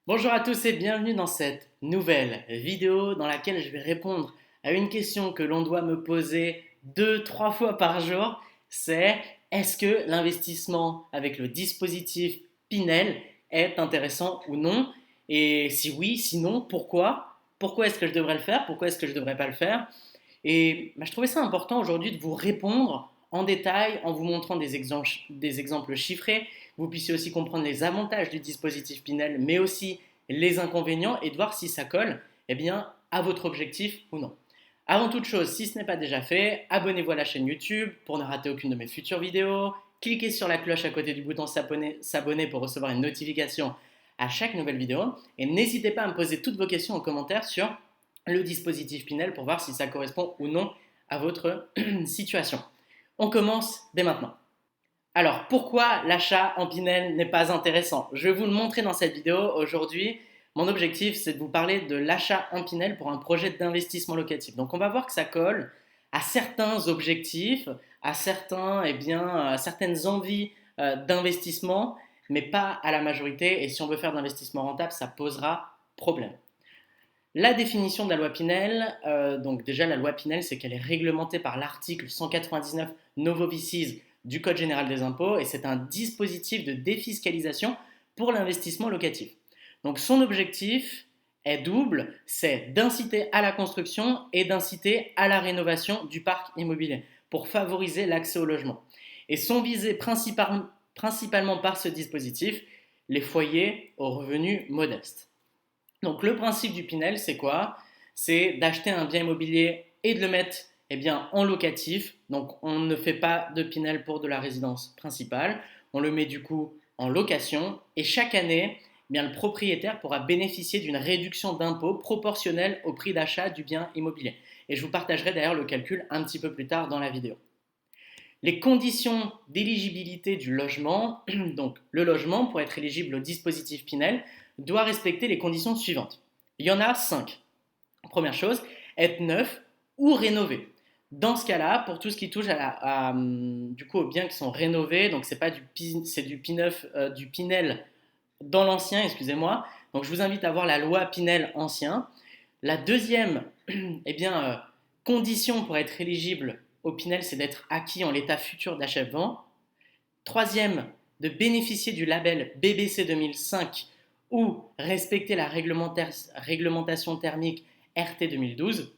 Bonjour à tous et bienvenue dans cette nouvelle vidéo dans laquelle je vais répondre à une question que l'on doit me poser deux, trois fois par jour. C'est est-ce que l'investissement avec le dispositif Pinel est intéressant ou non? Et si oui, sinon, pourquoi? Pourquoi est-ce que je devrais le faire? Pourquoi est-ce que je ne devrais pas le faire? Et je trouvais ça important aujourd'hui de vous répondre en détail en vous montrant des exemples chiffrés. Vous puissiez aussi comprendre les avantages du dispositif Pinel, mais aussi les inconvénients et de voir si ça colle à votre objectif ou non. Avant toute chose, si ce n'est pas déjà fait, abonnez-vous à la chaîne YouTube pour ne rater aucune de mes futures vidéos. Cliquez sur la cloche à côté du bouton s'abonner pour recevoir une notification à chaque nouvelle vidéo. Et n'hésitez pas à me poser toutes vos questions en commentaire sur le dispositif Pinel pour voir si ça correspond ou non à votre situation. On commence dès maintenant. Alors, pourquoi l'achat en Pinel n'est pas intéressant? Je vais vous le montrer dans cette vidéo. Aujourd'hui, mon objectif, c'est de vous parler de l'achat en Pinel pour un projet d'investissement locatif. Donc, on va voir que ça colle à certains objectifs, à certaines envies d'investissement, mais pas à la majorité. Et si on veut faire d'investissement rentable, ça posera problème. La définition de la loi Pinel, donc déjà la loi Pinel, c'est qu'elle est réglementée par l'article 199 novovices du Code général des impôts et c'est un dispositif de défiscalisation pour l'investissement locatif. Donc son objectif est double, c'est d'inciter à la construction et d'inciter à la rénovation du parc immobilier pour favoriser l'accès au logement. Et sont visés principalement par ce dispositif les foyers aux revenus modestes. Donc le principe du Pinel, c'est quoi? C'est d'acheter un bien immobilier et de le mettre en locatif. Donc on ne fait pas de Pinel pour de la résidence principale. On le met du coup en location et chaque année, le propriétaire pourra bénéficier d'une réduction d'impôt proportionnelle au prix d'achat du bien immobilier. Et je vous partagerai d'ailleurs le calcul un petit peu plus tard dans la vidéo. Les conditions d'éligibilité du logement, donc le logement pour être éligible au dispositif Pinel, doit respecter les conditions suivantes. Il y en a 5. Première chose, être neuf ou rénové. Dans ce cas-là, pour tout ce qui touche aux biens qui sont rénovés, donc c'est du du Pinel dans l'ancien, excusez-moi. Donc je vous invite à voir la loi Pinel ancien. La deuxième eh bien, euh, condition pour être éligible au Pinel, c'est d'être acquis en l'état futur d'achèvement. Troisième, de bénéficier du label BBC 2005 ou respecter la réglementation thermique RT 2012,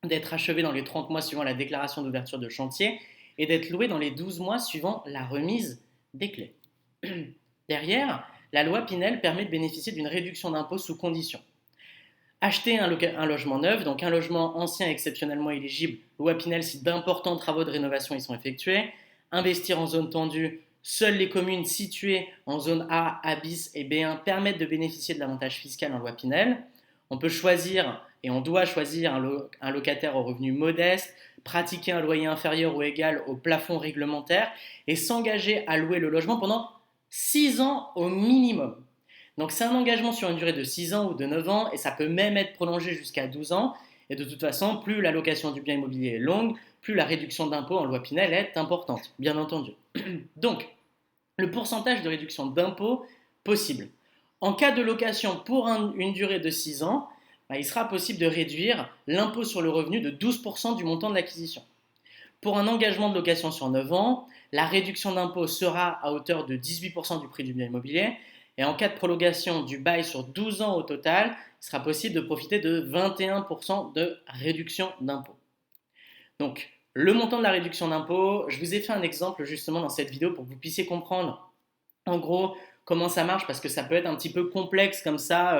d'être achevé dans les 30 mois suivant la déclaration d'ouverture de chantier et d'être loué dans les 12 mois suivant la remise des clés. Derrière, la loi Pinel permet de bénéficier d'une réduction d'impôt sous condition. Acheter un logement neuf, donc un logement ancien exceptionnellement éligible, loi Pinel si d'importants travaux de rénovation y sont effectués. Investir en zone tendue, seules les communes situées en zone A, A bis et B1 permettent de bénéficier de l'avantage fiscal en loi Pinel. On peut choisir et on doit choisir un locataire aux revenus modestes, pratiquer un loyer inférieur ou égal au plafond réglementaire et s'engager à louer le logement pendant 6 ans au minimum. Donc c'est un engagement sur une durée de 6 ans ou de 9 ans et ça peut même être prolongé jusqu'à 12 ans. Et de toute façon, plus la location du bien immobilier est longue, plus la réduction d'impôt en loi Pinel est importante, bien entendu. Donc, le pourcentage de réduction d'impôt possible. En cas de location pour une durée de 6 ans, il sera possible de réduire l'impôt sur le revenu de 12% du montant de l'acquisition. Pour un engagement de location sur 9 ans, la réduction d'impôt sera à hauteur de 18% du prix du bien immobilier. Et en cas de prolongation du bail sur 12 ans au total, il sera possible de profiter de 21% de réduction d'impôt. Donc, le montant de la réduction d'impôt, je vous ai fait un exemple justement dans cette vidéo pour que vous puissiez comprendre en gros comment ça marche parce que ça peut être un petit peu complexe comme ça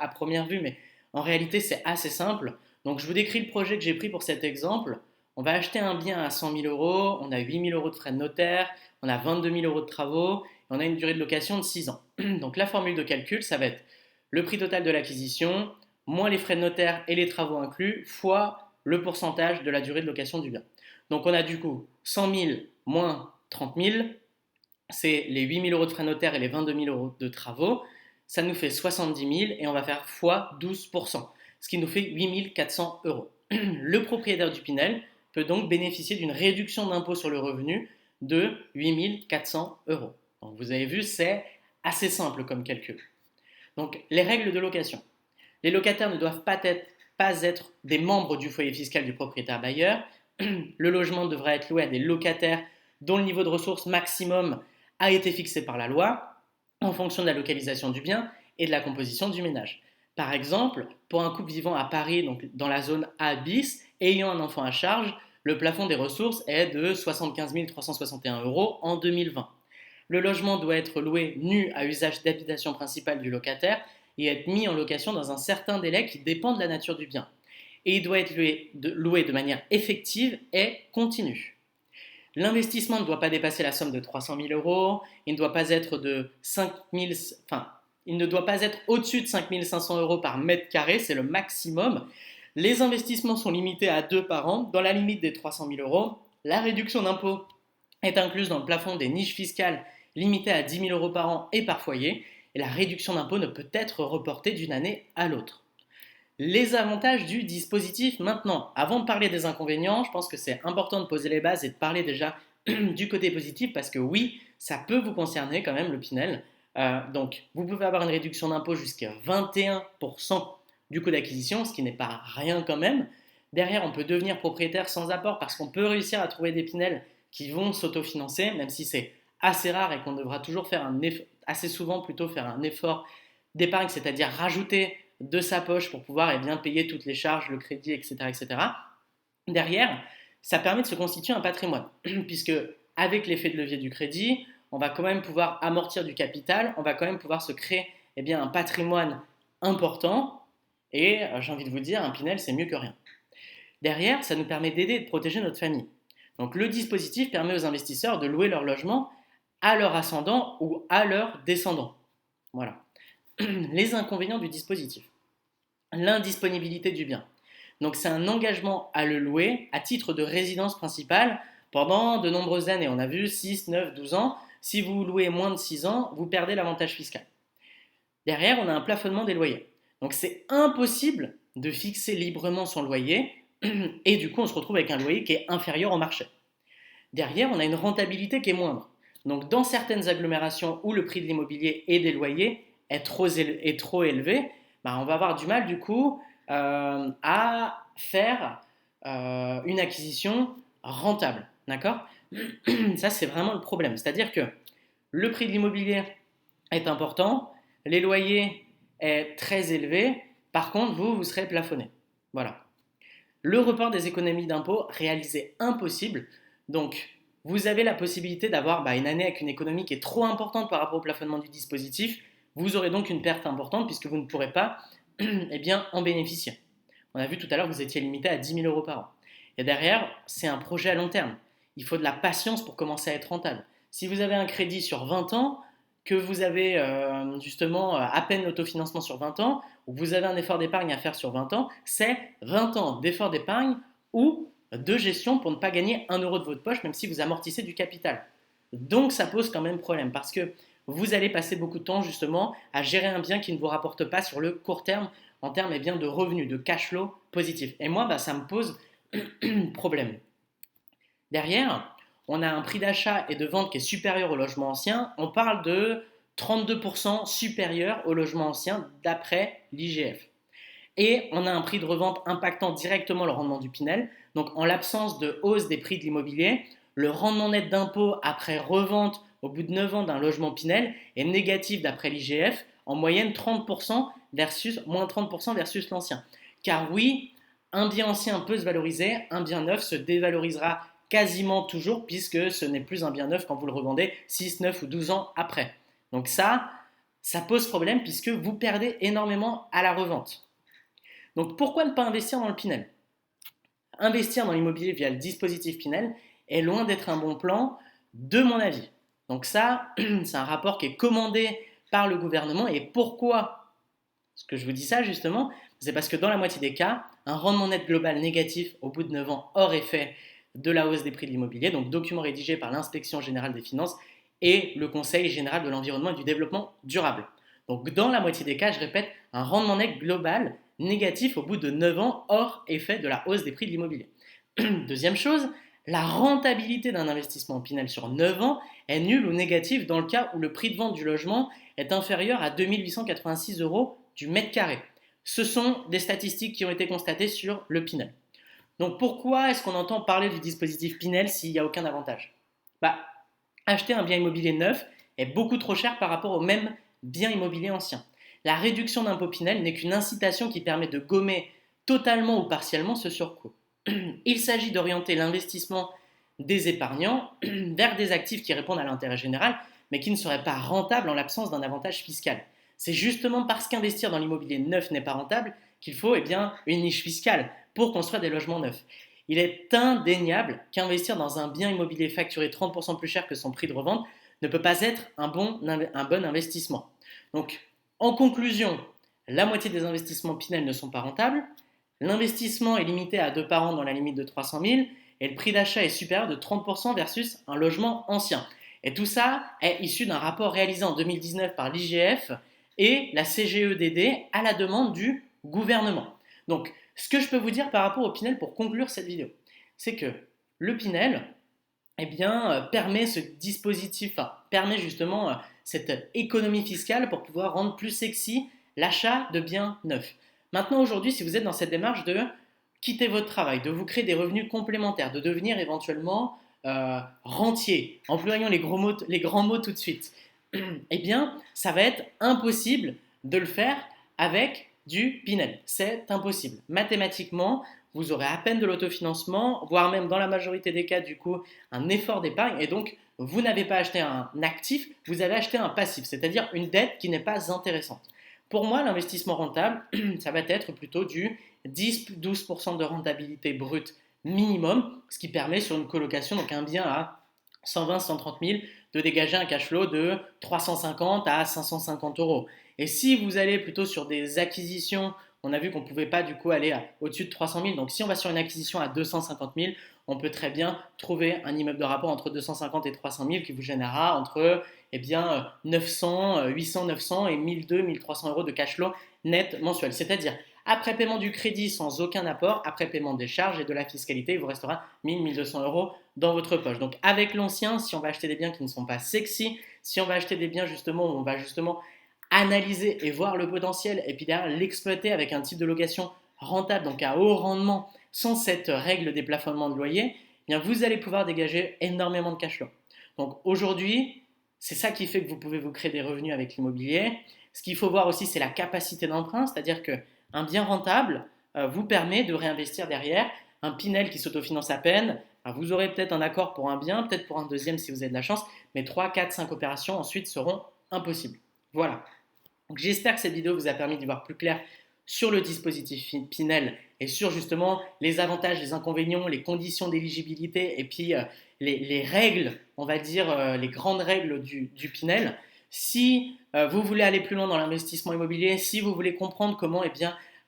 à première vue, mais en réalité c'est assez simple. Donc, je vous décris le projet que j'ai pris pour cet exemple. On va acheter un bien à 100 000 euros, on a 8 000 euros de frais de notaire, on a 22 000 euros de travaux, et on a une durée de location de 6 ans. Donc la formule de calcul, ça va être le prix total de l'acquisition, moins les frais de notaire et les travaux inclus, fois le pourcentage de la durée de location du bien. Donc on a du coup 100 000 moins 30 000, c'est les 8 000 euros de frais de notaire et les 22 000 euros de travaux, ça nous fait 70 000 et on va faire fois 12%, ce qui nous fait 8 400 euros. Le propriétaire du Pinel peut donc bénéficier d'une réduction d'impôt sur le revenu de 8 400 euros. Donc vous avez vu, c'est assez simple comme calcul. Donc, les règles de location. Les locataires ne doivent pas être des membres du foyer fiscal du propriétaire bailleur. Le logement devra être loué à des locataires dont le niveau de ressources maximum a été fixé par la loi en fonction de la localisation du bien et de la composition du ménage. Par exemple, pour un couple vivant à Paris, donc dans la zone A bis, ayant un enfant à charge, le plafond des ressources est de 75 361 euros en 2020. Le logement doit être loué nu à usage d'habitation principale du locataire et être mis en location dans un certain délai qui dépend de la nature du bien. Et il doit être loué de manière effective et continue. L'investissement ne doit pas dépasser la somme de 300 000 euros, il ne doit pas être il ne doit pas être au-dessus de 5 500 euros par mètre carré, c'est le maximum. Les investissements sont limités à 2 par an, dans la limite des 300 000 euros. La réduction d'impôt est incluse dans le plafond des niches fiscales limitées à 10 000 euros par an et par foyer, et la réduction d'impôt ne peut être reportée d'une année à l'autre. Les avantages du dispositif maintenant. Avant de parler des inconvénients, je pense que c'est important de poser les bases et de parler déjà du côté positif parce que oui, ça peut vous concerner quand même le Pinel. Donc, vous pouvez avoir une réduction d'impôt jusqu'à 21% du coût d'acquisition, ce qui n'est pas rien quand même. Derrière, on peut devenir propriétaire sans apport parce qu'on peut réussir à trouver des Pinel qui vont s'autofinancer, même si c'est assez rare et qu'on devra toujours faire assez souvent plutôt faire un effort d'épargne, c'est-à-dire rajouter de sa poche pour pouvoir payer toutes les charges, le crédit, etc., etc. Derrière, ça permet de se constituer un patrimoine, puisque avec l'effet de levier du crédit, on va quand même pouvoir amortir du capital, on va quand même pouvoir se créer un patrimoine important, et j'ai envie de vous dire, un Pinel, c'est mieux que rien. Derrière, ça nous permet d'aider et de protéger notre famille. Donc le dispositif permet aux investisseurs de louer leur logement à leur ascendant ou à leur descendant. Voilà. Les inconvénients du dispositif. L'indisponibilité du bien. Donc c'est un engagement à le louer à titre de résidence principale pendant de nombreuses années. On a vu 6, 9, 12 ans. Si vous louez moins de 6 ans, vous perdez l'avantage fiscal. Derrière, on a un plafonnement des loyers. Donc c'est impossible de fixer librement son loyer et du coup on se retrouve avec un loyer qui est inférieur au marché. Derrière, on a une rentabilité qui est moindre. Donc dans certaines agglomérations où le prix de l'immobilier et des loyers est trop élevé, on va avoir du mal du coup à faire une acquisition rentable. D'accord? Ça, c'est vraiment le problème. C'est-à-dire que le prix de l'immobilier est important, les loyers est très élevé, par contre, vous serez plafonné. Voilà. Le report des économies d'impôt réalisé impossible. Donc, vous avez la possibilité d'avoir une année avec une économie qui est trop importante par rapport au plafonnement du dispositif. Vous aurez donc une perte importante puisque vous ne pourrez pas en bénéficier. On a vu tout à l'heure que vous étiez limité à 10 000 euros par an. Et derrière, c'est un projet à long terme. Il faut de la patience pour commencer à être rentable. Si vous avez un crédit sur 20 ans, que vous avez à peine l'autofinancement sur 20 ans, ou que vous avez un effort d'épargne à faire sur 20 ans, c'est 20 ans d'effort d'épargne ou de gestion pour ne pas gagner 1 euro de votre poche, même si vous amortissez du capital. Donc ça pose quand même problème, parce que vous allez passer beaucoup de temps justement à gérer un bien qui ne vous rapporte pas sur le court terme, en termes de revenus, de cash flow positif. Et moi, ça me pose problème. Derrière, on a un prix d'achat et de vente qui est supérieur au logement ancien. On parle de 32% supérieur au logement ancien d'après l'IGF. Et on a un prix de revente impactant directement le rendement du Pinel. Donc en l'absence de hausse des prix de l'immobilier, le rendement net d'impôt après revente au bout de 9 ans d'un logement Pinel est négatif d'après l'IGF, en moyenne 30% moins 30% versus l'ancien. Car oui, un bien ancien peut se valoriser, un bien neuf se dévalorisera quasiment toujours puisque ce n'est plus un bien neuf quand vous le revendez 6, 9 ou 12 ans après. Donc ça pose problème puisque vous perdez énormément à la revente. Donc pourquoi ne pas investir dans le Pinel? Investir dans l'immobilier via le dispositif Pinel est loin d'être un bon plan, de mon avis. Donc ça, c'est un rapport qui est commandé par le gouvernement. Et pourquoi est-ce que je vous dis ça justement? C'est parce que dans la moitié des cas, un rendement net global négatif au bout de 9 ans hors effet de la hausse des prix de l'immobilier, donc document rédigé par l'Inspection Générale des Finances et le Conseil Général de l'Environnement et du Développement Durable. Donc dans la moitié des cas, je répète, un rendement net global négatif au bout de 9 ans hors effet de la hausse des prix de l'immobilier. Deuxième chose, la rentabilité d'un investissement en Pinel sur 9 ans est nulle ou négative dans le cas où le prix de vente du logement est inférieur à 2 886 euros du mètre carré. Ce sont des statistiques qui ont été constatées sur le Pinel. Donc pourquoi est-ce qu'on entend parler du dispositif Pinel s'il n'y a aucun avantage? Bah, acheter un bien immobilier neuf est beaucoup trop cher par rapport au même bien immobilier ancien. La réduction d'impôt Pinel n'est qu'une incitation qui permet de gommer totalement ou partiellement ce surcoût. Il s'agit d'orienter l'investissement des épargnants vers des actifs qui répondent à l'intérêt général, mais qui ne seraient pas rentables en l'absence d'un avantage fiscal. C'est justement parce qu'investir dans l'immobilier neuf n'est pas rentable qu'il faut une niche fiscale pour construire des logements neufs. Il est indéniable qu'investir dans un bien immobilier facturé 30% plus cher que son prix de revente ne peut pas être un bon investissement. Donc, en conclusion, la moitié des investissements Pinel ne sont pas rentables, l'investissement est limité à 2 par an dans la limite de 300 000 et le prix d'achat est supérieur de 30% versus un logement ancien. Et tout ça est issu d'un rapport réalisé en 2019 par l'IGF et la CGEDD à la demande du gouvernement. Donc, ce que je peux vous dire par rapport au Pinel pour conclure cette vidéo, c'est que le Pinel permet ce dispositif, permet justement cette économie fiscale pour pouvoir rendre plus sexy l'achat de biens neufs. Maintenant, aujourd'hui, si vous êtes dans cette démarche de quitter votre travail, de vous créer des revenus complémentaires, de devenir éventuellement rentier, employant les grands mots tout de suite, eh bien, ça va être impossible de le faire avec du Pinel. C'est impossible. Mathématiquement, vous aurez à peine de l'autofinancement, voire même dans la majorité des cas, du coup, un effort d'épargne. Et donc, vous n'avez pas acheté un actif, vous avez acheté un passif, c'est-à-dire une dette qui n'est pas intéressante. Pour moi, l'investissement rentable, ça va être plutôt du 10-12% de rentabilité brute minimum, ce qui permet sur une colocation, donc un bien à 120-130 000, de dégager un cash flow de 350 à 550 euros. Et si vous allez plutôt sur des acquisitions, on a vu qu'on ne pouvait pas du coup aller au-dessus de 300 000. Donc si on va sur une acquisition à 250 000, on peut très bien trouver un immeuble de rapport entre 250 et 300 000 qui vous générera entre 900, 800, 900 et 1200, 1300 euros de cash flow net mensuel. C'est-à-dire après paiement du crédit sans aucun apport, après paiement des charges et de la fiscalité, il vous restera 1000, 1200 euros dans votre poche. Donc avec l'ancien, si on va acheter des biens qui ne sont pas sexy, si on va acheter des biens justement où on va justement analyser et voir le potentiel et puis derrière l'exploiter avec un type de location rentable, donc à haut rendement, sans cette règle des plafonnements de loyer, eh bien vous allez pouvoir dégager énormément de cash flow. Donc aujourd'hui, c'est ça qui fait que vous pouvez vous créer des revenus avec l'immobilier. Ce qu'il faut voir aussi, c'est la capacité d'emprunt, c'est-à-dire qu'un bien rentable vous permet de réinvestir derrière. Un Pinel qui s'autofinance à peine, vous aurez peut-être un accord pour un bien, peut-être pour un deuxième si vous avez de la chance, mais 3, 4, 5 opérations ensuite seront impossibles. Voilà. Donc j'espère que cette vidéo vous a permis d'y voir plus clair sur le dispositif Pinel et sur justement les avantages, les inconvénients, les conditions d'éligibilité et puis les règles, on va dire les grandes règles du Pinel. Si vous voulez aller plus loin dans l'investissement immobilier, si vous voulez comprendre comment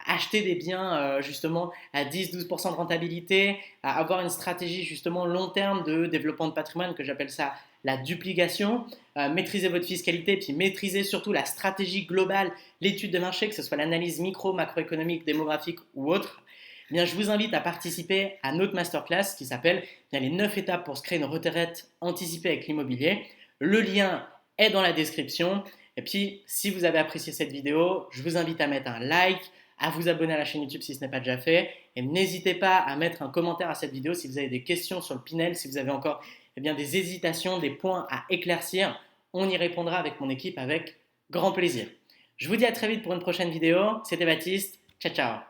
acheter des biens justement à 10-12% de rentabilité, à avoir une stratégie justement long terme de développement de patrimoine que j'appelle ça la duplication, maîtriser votre fiscalité, puis maîtriser surtout la stratégie globale, l'étude de marché, que ce soit l'analyse micro, macroéconomique, démographique ou autre, eh bien, je vous invite à participer à notre masterclass qui s'appelle les 9 étapes pour se créer une retraite anticipée avec l'immobilier. Le lien est dans la description. Et puis, si vous avez apprécié cette vidéo, je vous invite à mettre un like, à vous abonner à la chaîne YouTube si ce n'est pas déjà fait. Et n'hésitez pas à mettre un commentaire à cette vidéo si vous avez des questions sur le Pinel, si vous avez encore des hésitations, des points à éclaircir. On y répondra avec mon équipe avec grand plaisir. Je vous dis à très vite pour une prochaine vidéo. C'était Baptiste. Ciao, ciao.